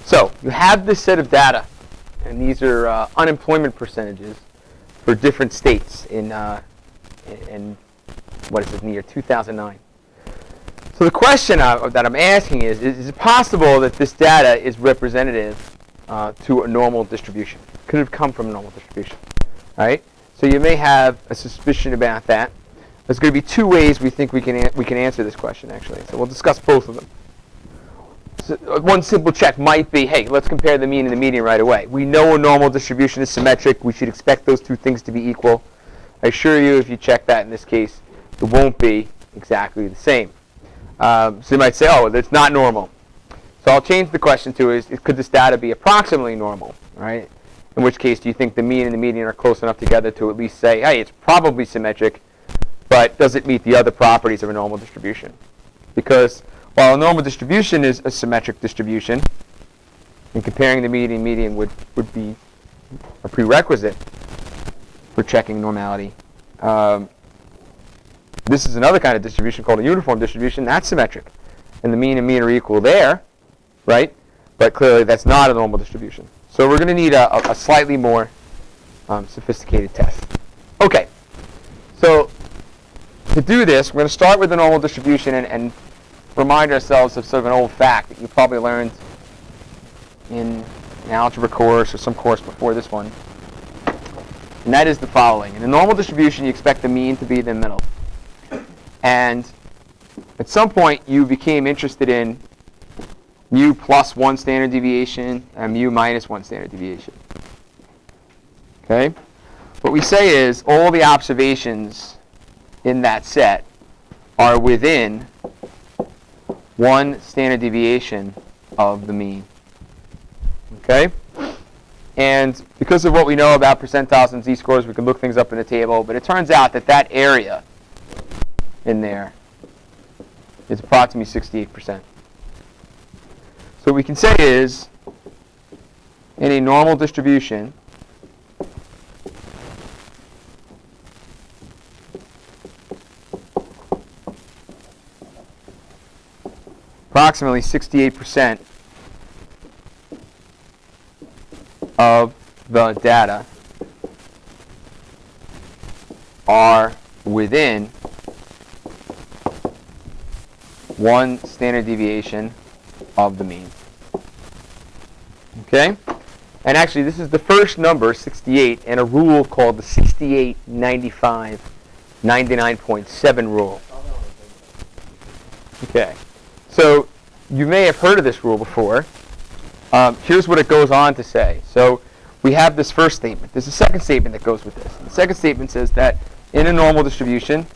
So you have this set of data, and these are unemployment percentages for different states in what is it, in the year 2009. So the question that I'm asking is it possible that this data is representative to a normal distribution? Could it have come from a normal distribution? All right? So you may have a suspicion about that. There's going to be two ways we think we can answer this question, actually. So we'll discuss both of them. So one simple check might be, hey, let's compare the mean and the median right away. We know a normal distribution is symmetric. We should expect those two things to be equal. I assure you, if you check that in this case, it won't be exactly the same. So you might say, oh, that's not normal. So I'll change the question to, could this data be approximately normal? Right? In which case, do you think the mean and the median are close enough together to at least say, hey, it's probably symmetric, but does it meet the other properties of a normal distribution? Because while a normal distribution is a symmetric distribution, and comparing the median would be a prerequisite for checking normality. This is another kind of distribution called a uniform distribution. That's symmetric. And the mean and mean are equal there, right? But clearly that's not a normal distribution. So we're going to need a slightly more sophisticated test. Okay. So to do this, we're going to start with the normal distribution and remind ourselves of sort of an old fact that you probably learned in an algebra course or some course before this one. And that is the following. In a normal distribution, you expect the mean to be in the middle. And at some point, you became interested in mu plus 1 standard deviation and mu minus 1 standard deviation. Okay? What we say is all the observations in that set are within 1 standard deviation of the mean. Okay? And because of what we know about percentiles and z-scores, we can look things up in a table. But it turns out that that area in there is approximately 68%. So what we can say is, in a normal distribution, approximately 68% of the data are within 1 standard deviation of the mean. Okay? And actually, this is the first number, 68, in a rule called the 68-95-99.7 rule. Okay. So you may have heard of this rule before. Here's what it goes on to say. So we have this first statement. There's a second statement that goes with this. The second statement says that in a normal distribution,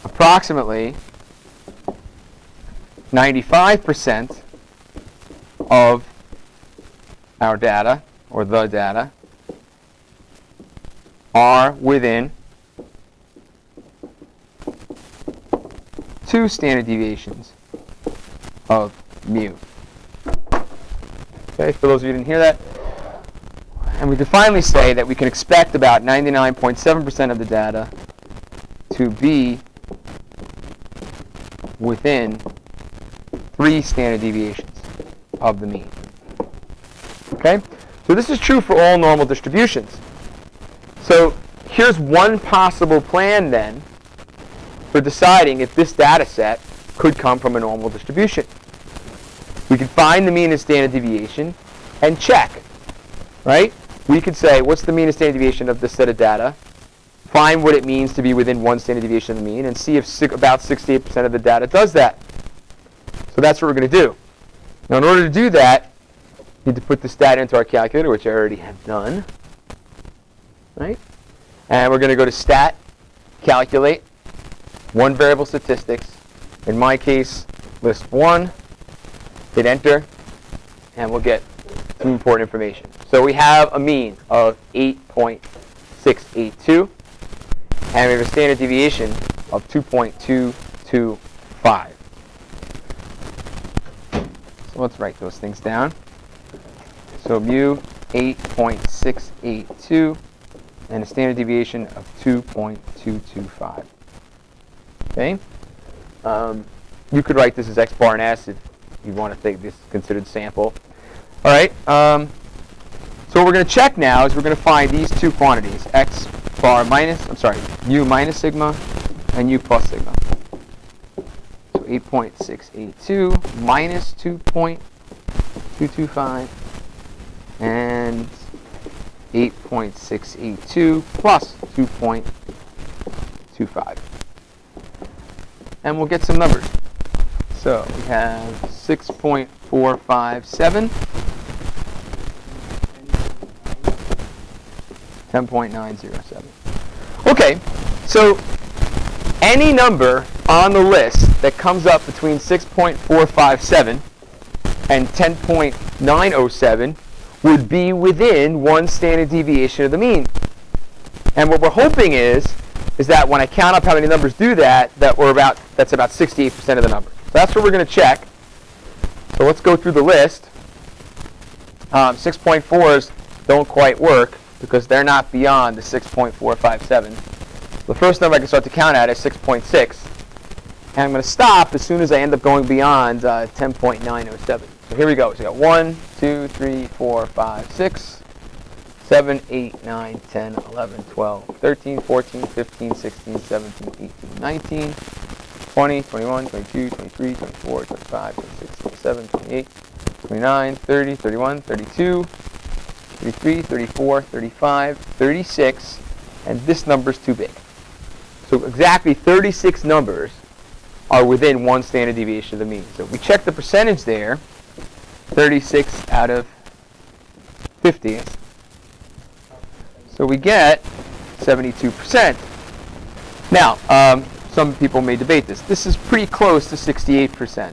approximately 95% of our data, or the data, are within 2 standard deviations of mu. Okay, for those of you who didn't hear that. And we can finally say that we can expect about 99.7% of the data to be within 3 standard deviations of the mean. Okay? So this is true for all normal distributions. So here's one possible plan then for deciding if this data set could come from a normal distribution. We could find the mean and standard deviation and check, right? We could say, what's the mean and standard deviation of this set of data? Find what it means to be within 1 standard deviation of the mean and see if about 68% of the data does that. So that's what we're going to do. Now, in order to do that, we need to put this data into our calculator, which I already have done. Right? And we're going to go to Stat, Calculate, 1 variable statistics. In my case, list 1. Hit Enter, and we'll get some important information. So we have a mean of 8.682, and we have a standard deviation of 2.225. So let's write those things down. So mu 8.682 and a standard deviation of 2.225. Okay? You could write this as x bar and s if you want to think this is considered sample. All right. So what we're going to check now is we're going to find these two quantities, x bar minus, mu minus sigma and u plus sigma. So 8.682 minus 2.225 and 8.682 plus 2.25. And we'll get some numbers. So we have 6.457, 10.907. Okay, so any number on the list that comes up between 6.457 and 10.907 would be within one standard deviation of the mean. And what we're hoping is that when I count up how many numbers do that, that's about 68% of the number. So that's what we're going to check. So let's go through the list. 6.4s don't quite work because they're not beyond the 6.457. The first number I can start to count at is 6.6. And I'm going to stop as soon as I end up going beyond 10.907. So here we go. So we got 1, 2, 3, 4, 5, 6, 7, 8, 9, 10, 11, 12, 13, 14, 15, 16, 17, 18, 19, 20, 21, 22, 23, 24, 25, 26, 27, 28, 29, 30, 31, 32, 33, 34, 35, 36, and this number's too big. So exactly 36 numbers are within one standard deviation of the mean. So if we check the percentage there, 36 out of 50. So we get 72%. Now, some people may debate this. This is pretty close to 68%.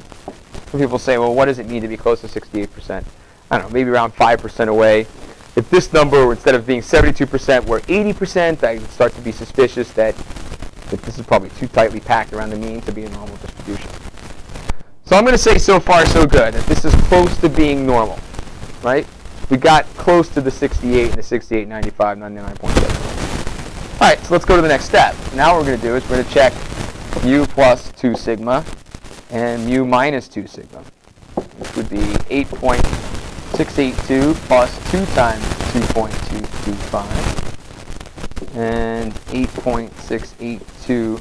Some people say, well, what does it mean to be close to 68%? I don't know, maybe around 5% away. If this number, instead of being 72%, were 80%, I would start to be suspicious that this is probably too tightly packed around the mean to be a normal distribution. So I'm going to say so far so good, that this is close to being normal, right? We got close to the 68 and the 68, 95, 99.7. All right, so let's go to the next step. Now what we're going to do is we're going to check mu plus 2 sigma and mu minus 2 sigma, which would be 8.682 plus 2 times 2.225 and 8.682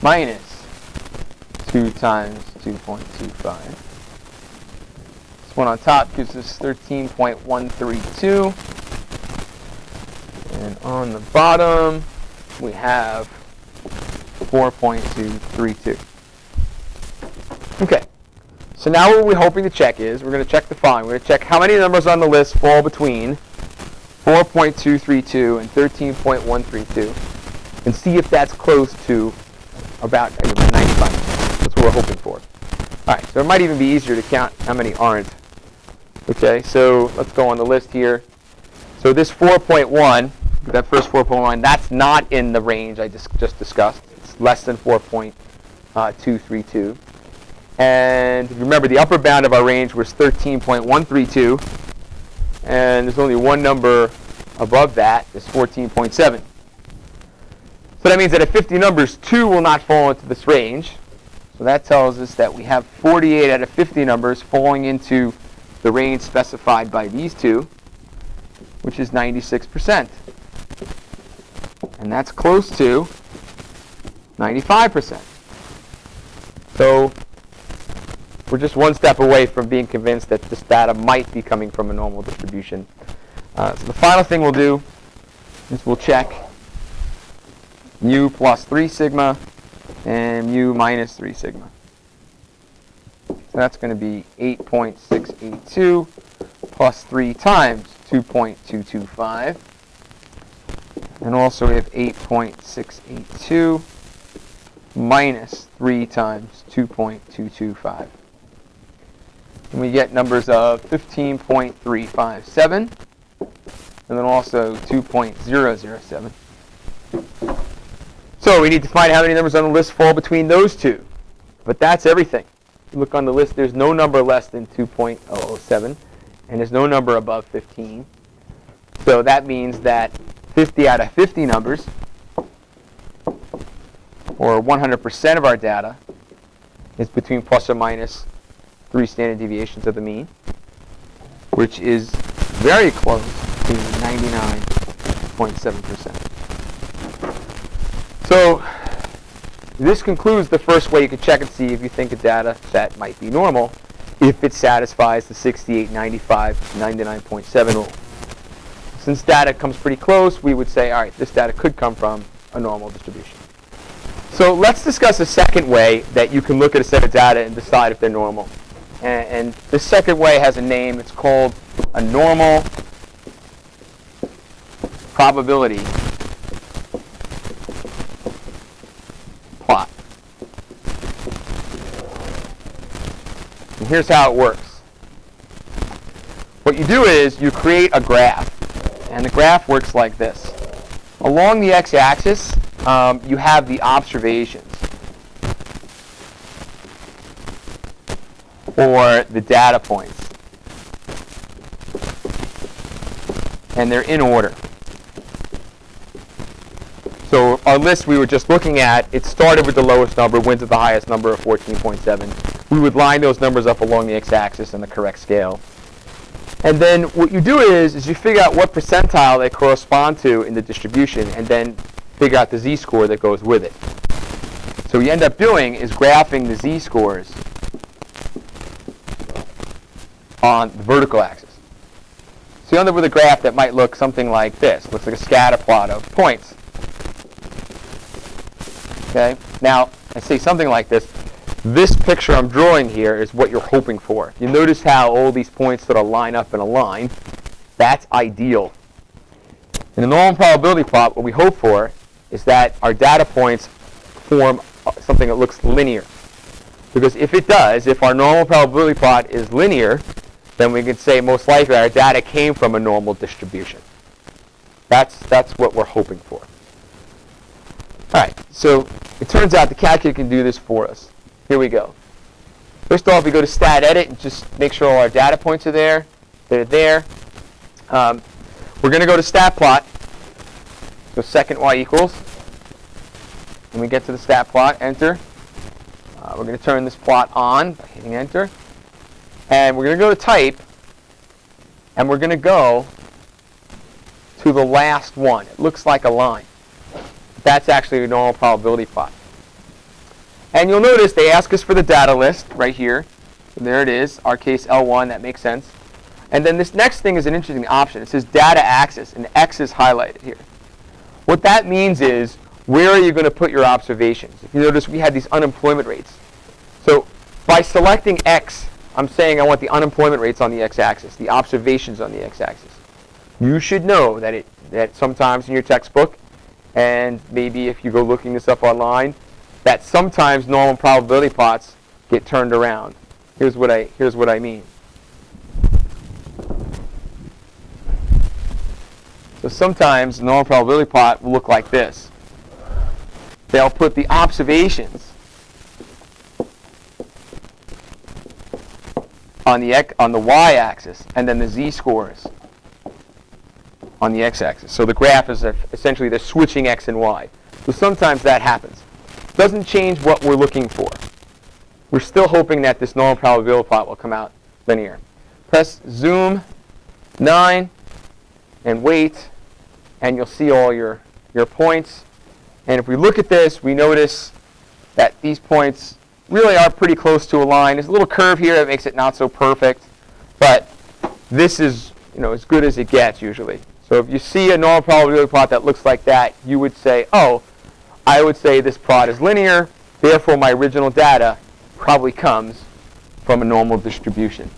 minus 2 times 2.25. This one on top gives us 13.132. And on the bottom, we have 4.232. Okay. So now what we're hoping to check is, we're going to check the following. We're going to check how many numbers on the list fall between 4.232 and 13.132 and see if that's close to about 95. That's what we're hoping for. All right, so it might even be easier to count how many aren't. Okay, so let's go on the list here. So this 4.1, that first 4.1, that's not in the range I just discussed. It's less than 4.232. And remember, the upper bound of our range was 13.132. And there's only one number above that, is 14.7. So that means that at 50 numbers, 2 will not fall into this range. So that tells us that we have 48 out of 50 numbers falling into the range specified by these two, which is 96%. And that's close to 95%. So we're just one step away from being convinced that this data might be coming from a normal distribution. So the final thing we'll do is we'll check mu plus 3 sigma and mu minus 3 sigma. So that's going to be 8.682 plus 3 times 2.225. And also we have 8.682 minus 3 times 2.225. And we get numbers of 15.357 and then also 2.007. So we need to find how many numbers on the list fall between those two. But that's everything. If you look on the list, there's no number less than 2.007 and there's no number above 15. So that means that 50 out of 50 numbers, or 100% of our data, is between plus or minus 3 standard deviations of the mean, which is very close to 99.7%. So this concludes the first way you could check and see if you think a data set might be normal, if it satisfies the 68, 95, 99.7 rule. Since data comes pretty close, we would say, all right, this data could come from a normal distribution. So let's discuss a second way that you can look at a set of data and decide if they're normal. And this second way has a name. It's called a normal probability plot. And here's how it works. What you do is you create a graph. And the graph works like this. Along the x-axis, you have the observations, or the data points. And they're in order. So our list we were just looking at, it started with the lowest number, went to the highest number of 14.7. We would line those numbers up along the x-axis in the correct scale. And then what you do is you figure out what percentile they correspond to in the distribution, and then figure out the z-score that goes with it. So what you end up doing is graphing the z-scores on the vertical axis. So you end up with a graph that might look something like this. It looks like a scatter plot of points. Okay? Now, I say something like this. This picture I'm drawing here is what you're hoping for. You notice how all these points sort of line up in a line. That's ideal. In the normal probability plot, what we hope for is that our data points form something that looks linear. Because if it does, if our normal probability plot is linear, then we can say most likely our data came from a normal distribution. That's what we're hoping for. All right, so it turns out the calculator can do this for us. Here we go. First off, we go to stat edit and just make sure all our data points are there. They're there. We're going to go to stat plot. So second y equals. When we get to the stat plot, enter. We're going to turn this plot on by hitting enter. And we're going to go to type. And we're going to go to the last one. It looks like a line. That's actually a normal probability plot. And you'll notice they ask us for the data list right here. So there it is, our case L1, that makes sense. And then this next thing is an interesting option. It says data axis, and X is highlighted here. What that means is, where are you going to put your observations? If you notice, we had these unemployment rates. So by selecting X, I'm saying I want the unemployment rates on the x-axis, the observations on the x-axis. You should know that sometimes in your textbook, and maybe if you go looking this up online, that sometimes normal probability plots get turned around. Here's what I mean. So sometimes the normal probability plot will look like this. They'll put the observations on the y-axis, and then the z-scores on the x-axis. So the graph is essentially they're switching x and y. So sometimes that happens. Doesn't change what we're looking for. We're still hoping that this normal probability plot will come out linear. Press zoom 9 and wait, and you'll see all your points. And if we look at this, we notice that these points really are pretty close to a line. There's a little curve here that makes it not so perfect, but this is as good as it gets usually. So if you see a normal probability plot that looks like that, you would say, oh, I would say this plot is linear, therefore my original data probably comes from a normal distribution.